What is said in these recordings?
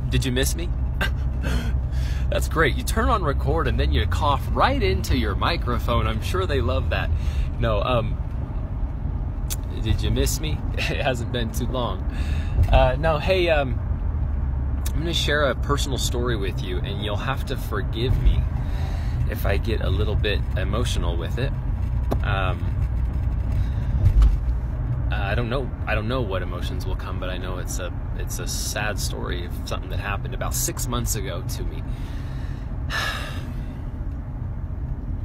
Did you miss me? That's great. You turn on record and then you cough right into your microphone. I'm sure they love that. No, did you miss me? It hasn't been too long. No, hey, I'm going to share a personal story with you, and you'll have to forgive me if I get a little bit emotional with it. I don't know what emotions will come, but I know it's a sad story of something that happened about 6 months ago to me.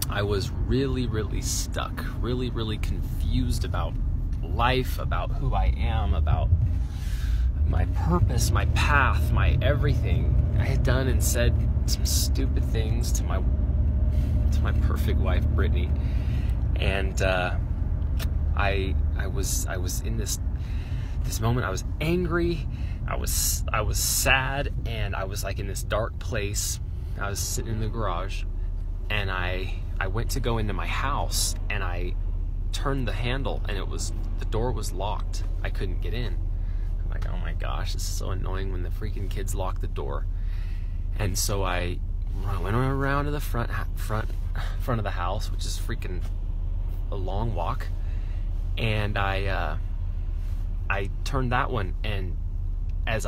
I was really, really stuck, really, really confused about life, about who I am, about my purpose, my path, my everything. I had done and said some stupid things to my perfect wife, Brittany, and I was in this moment. I was angry, I was sad, and I was like in this dark place. I was sitting in the garage, and I went to go into my house, and I turned the handle, and the door was locked. I couldn't get in. I'm like, oh my gosh, this is so annoying when the freaking kids lock the door. And so I went around to the front of the house, which is freaking a long walk, and I turned that one, and I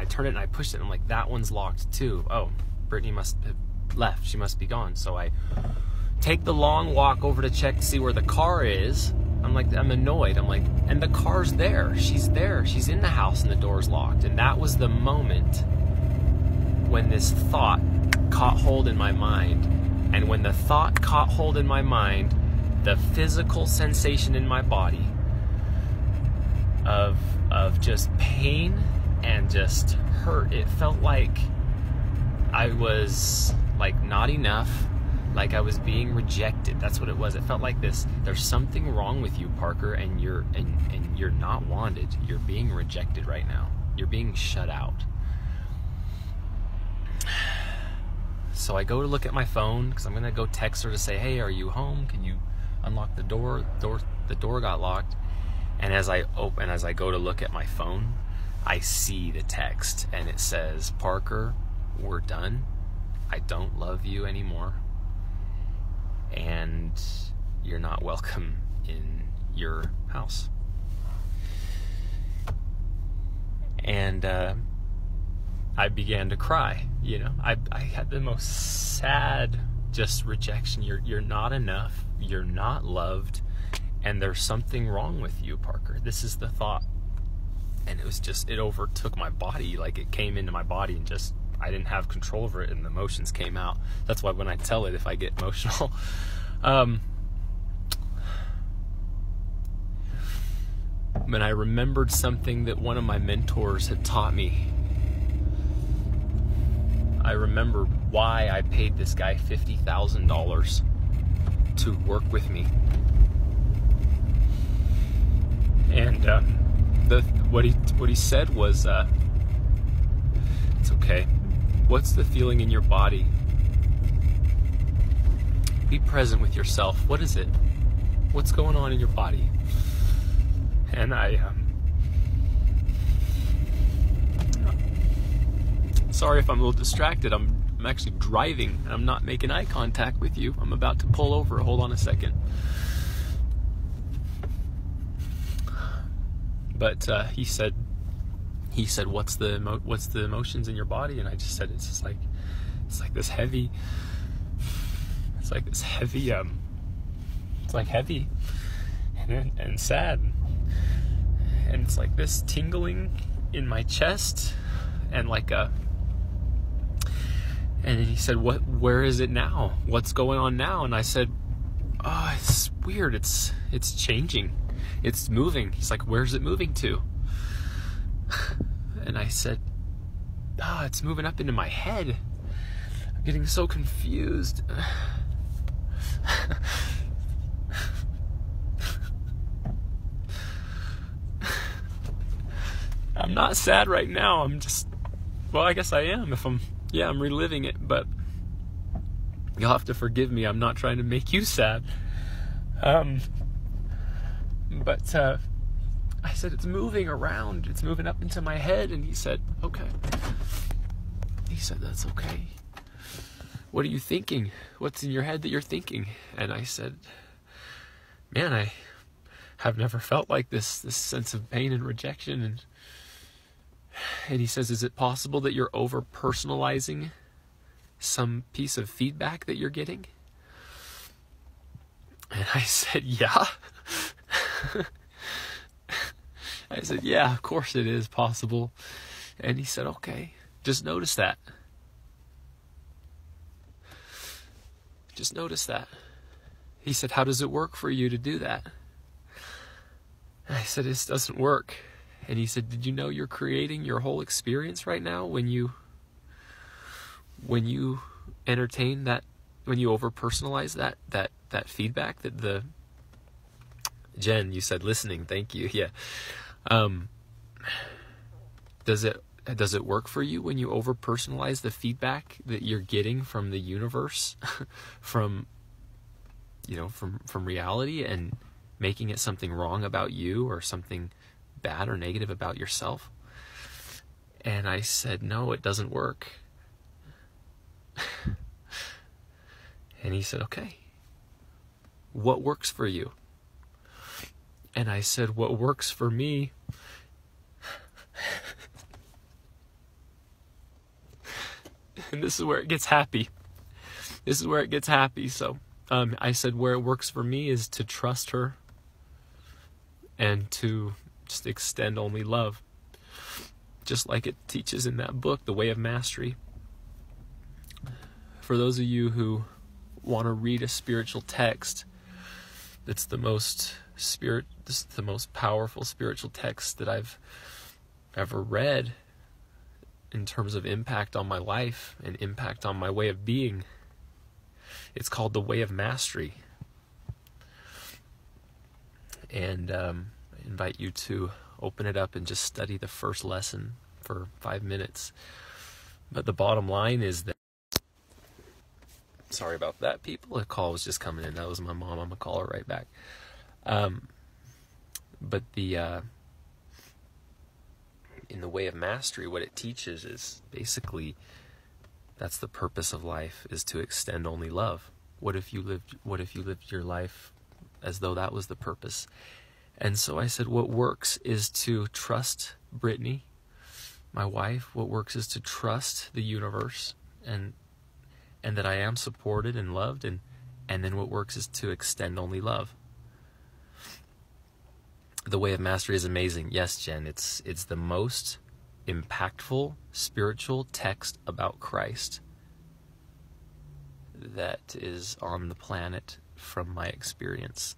turned it and I pushed it, and I'm like, that one's locked too. Oh, Brittany must have left. She must be gone. So I take the long walk over to check to see where the car is. I'm annoyed. I'm like, and the car's there. She's there. She's in the house, and the door's locked. And that was the moment when this thought caught hold in my mind. And when the thought caught hold in my mind, the physical sensation in my body of just pain and just hurt, it felt like I was like not enough, like I was being rejected. That's what it was. It felt like this: there's something wrong with you, Parker, and you're not wanted. You're being rejected right now. You're being shut out. So I go to look at my phone because I'm gonna go text her to say, hey, are you home? Can you unlock the door? The door got locked. And as I go to look at my phone, I see the text, and it says, Parker, we're done. I don't love you anymore, and you're not welcome in your house. And I began to cry. I had the most sad just rejection. You're not enough. You're not loved, and there's something wrong with you, Parker. This is the thought. And it overtook my body. Like, it came into my body, and just I didn't have control over it, and the emotions came out. That's why when I tell it, if I get emotional, but I remembered something that one of my mentors had taught me. I remember why I paid this guy $50,000 to work with me. And what he said was, it's okay. What's the feeling in your body? Be present with yourself. What is it? What's going on in your body? And sorry if I'm a little distracted. I'm actually driving, and I'm not making eye contact with you. I'm about to pull over. Hold on a second. But he said, what's the emotions in your body? And I just said, it's like this heavy. It's like this heavy. It's like heavy and sad, and it's like this tingling in my chest, and like a. And then he said, where is it now? What's going on now? And I said, oh, it's weird. It's changing. It's moving. He's like, where's it moving to? And I said, oh, it's moving up into my head. I'm getting so confused. I'm not sad right now. I'm just, well, I guess I am I'm reliving it, but you'll have to forgive me. I'm not trying to make you sad. But I said, it's moving around. It's moving up into my head. And he said, okay. He said, that's okay. What are you thinking? What's in your head that you're thinking? And I said, man, I have never felt like this sense of pain and rejection. And he says, is it possible that you're over-personalizing some piece of feedback that you're getting? And I said, yeah. I said, yeah, of course it is possible. And he said, okay, just notice that. Just notice that. He said, how does it work for you to do that? And I said, this doesn't work. And he said, did you know you're creating your whole experience right now when you entertain that, when you over-personalize that feedback, that the Jen, you said listening, thank you. Yeah. Does it work for you when you over-personalize the feedback that you're getting from the universe, from reality, and making it something wrong about you or something bad or negative about yourself? And I said, no, it doesn't work. And he said, okay, what works for you? And I said, what works for me and this is where it gets happy. So I said, where it works for me is to trust her and to just extend only love. Just like it teaches in that book, The Way of Mastery. For those of you who want to read a spiritual text, that's the most powerful spiritual text that I've ever read in terms of impact on my life and impact on my way of being. It's called The Way of Mastery. And I invite you to open it up and just study the first lesson for 5 minutes. But the bottom line is that, sorry about that, people. A call was just coming in. That was my mom. I'm going to call her right back. But in The Way of Mastery, what it teaches is basically that's the purpose of life, is to extend only love. What if you lived your life as though that was the purpose? And so I said, what works is to trust Brittany, my wife. What works is to trust the universe and that I am supported and loved, and then what works is to extend only love. The Way of Mastery is amazing. Yes, Jen, it's the most impactful spiritual text about Christ that is on the planet from my experience.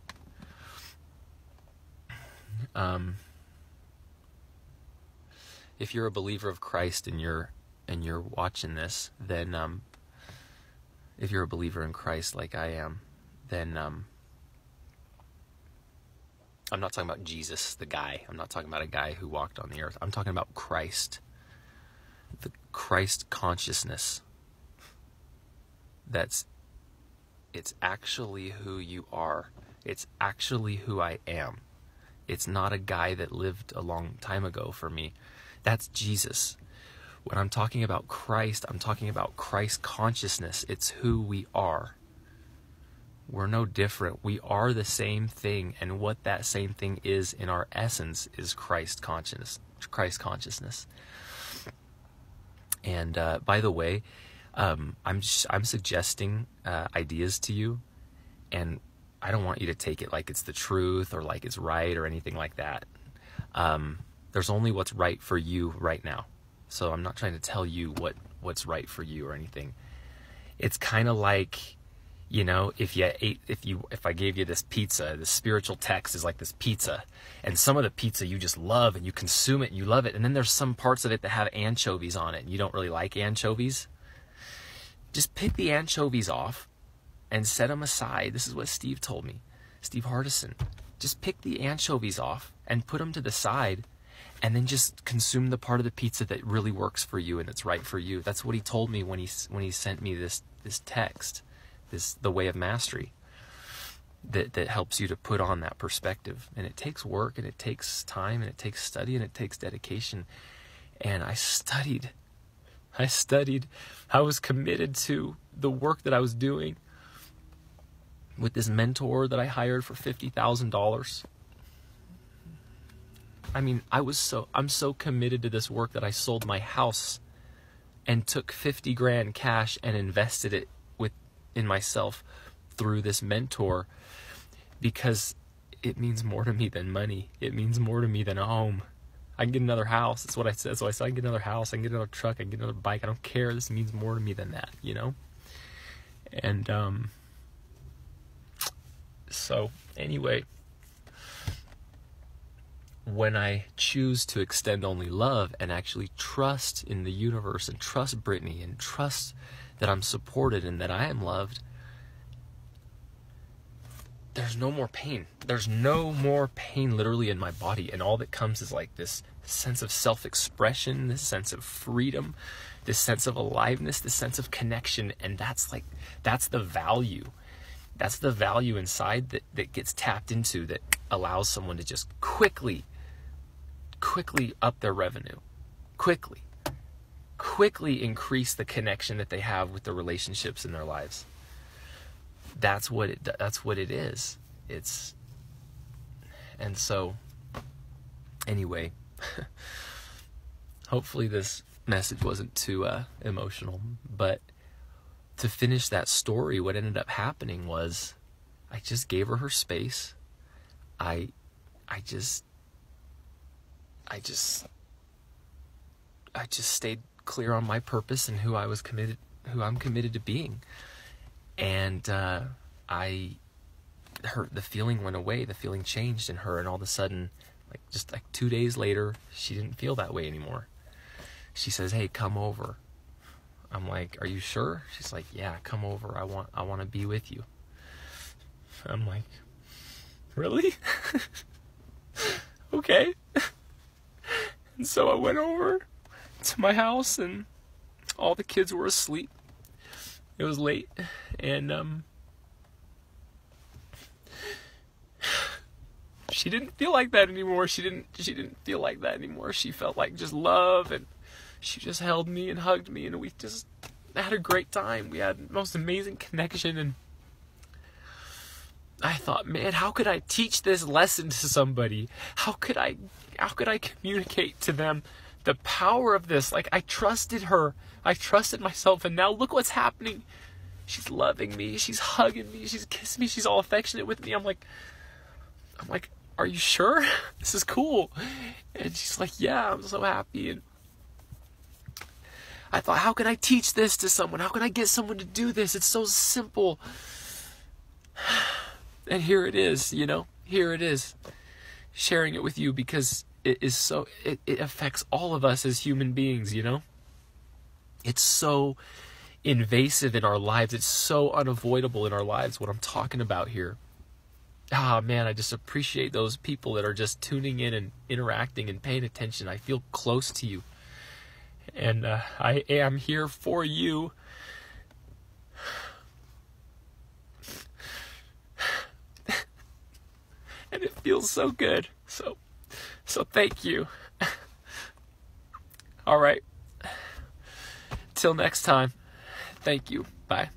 If you're a believer of Christ and you're watching this, then if you're a believer in Christ like I am, then I'm not talking about Jesus, the guy. I'm not talking about a guy who walked on the earth. I'm talking about Christ. The Christ consciousness. It's actually who you are. It's actually who I am. It's not a guy that lived a long time ago for me. That's Jesus. When I'm talking about Christ, I'm talking about Christ consciousness. It's who we are. We're no different. We are the same thing, and what that same thing is in our essence is Christ consciousness. And by the way, I'm suggesting ideas to you, and I don't want you to take it like it's the truth or like it's right or anything like that. There's only what's right for you right now. So I'm not trying to tell you what's right for you or anything. It's kind of like, if I gave you this pizza, the spiritual text is like this pizza, and some of the pizza you just love and you consume it and you love it, and then there's some parts of it that have anchovies on it and you don't really like anchovies. Just pick the anchovies off and set them aside. This is what Steve told me, Steve Hardison. Just pick the anchovies off and put them to the side, and then just consume the part of the pizza that really works for you and that's right for you. That's what he told me when he sent me this text, The Way of Mastery, that helps you to put on that perspective. And it takes work, and it takes time, and it takes study, and it takes dedication. And I studied I studied. I was committed to the work that I was doing with this mentor that I hired for $50,000. I mean, I'm so committed to this work that I sold my house and took 50 grand cash and invested it in myself through this mentor, because it means more to me than money. It means more to me than a home. I can get another house. That's what I said. So I said, I can get another house. I can get another truck. I can get another bike. I don't care. This means more to me than that, you know? And, so anyway, when I choose to extend only love and actually trust in the universe and trust Brittany and trust that I'm supported and that I am loved, there's no more pain. There's no more pain literally in my body. And all that comes is like this sense of self-expression, this sense of freedom, this sense of aliveness, this sense of connection. And that's the value. That's the value inside that gets tapped into, that allows someone to just quickly up their revenue, quickly increase the connection that they have with the relationships in their lives. That's what it is. And so anyway, hopefully this message wasn't too emotional, but to finish that story, what ended up happening was I just gave her space. I just stayed clear on my purpose and who I'm committed to being. And the feeling went away, the feeling changed in her, and all of a sudden, just 2 days later, she didn't feel that way anymore. She says, "Hey, come over." I'm like, "Are you sure?" She's like, "Yeah, come over. I want to be with you." I'm like, "Really?" Okay. And so I went over to my house, and all the kids were asleep. It was late, and she didn't feel like that anymore. She didn't feel like that anymore. She felt like just love, and she just held me and hugged me, and we just had a great time. We had the most amazing connection, and I thought, man, how could I teach this lesson to somebody? How could I communicate to them the power of this? I trusted her. I trusted myself, and now look what's happening. She's loving me. She's hugging me. She's kissing me. She's all affectionate with me. I'm like, "Are you sure? This is cool." And she's like, "Yeah, I'm so happy." And I thought, how can I teach this to someone? How can I get someone to do this? It's so simple. And here it is, here it is, sharing it with you, because it affects all of us as human beings, It's so invasive in our lives. It's so unavoidable in our lives, what I'm talking about here. Man, I just appreciate those people that are just tuning in and interacting and paying attention. I feel close to you. And I am here for you. And it feels so good. So thank you. All right. Till next time. Thank you. Bye.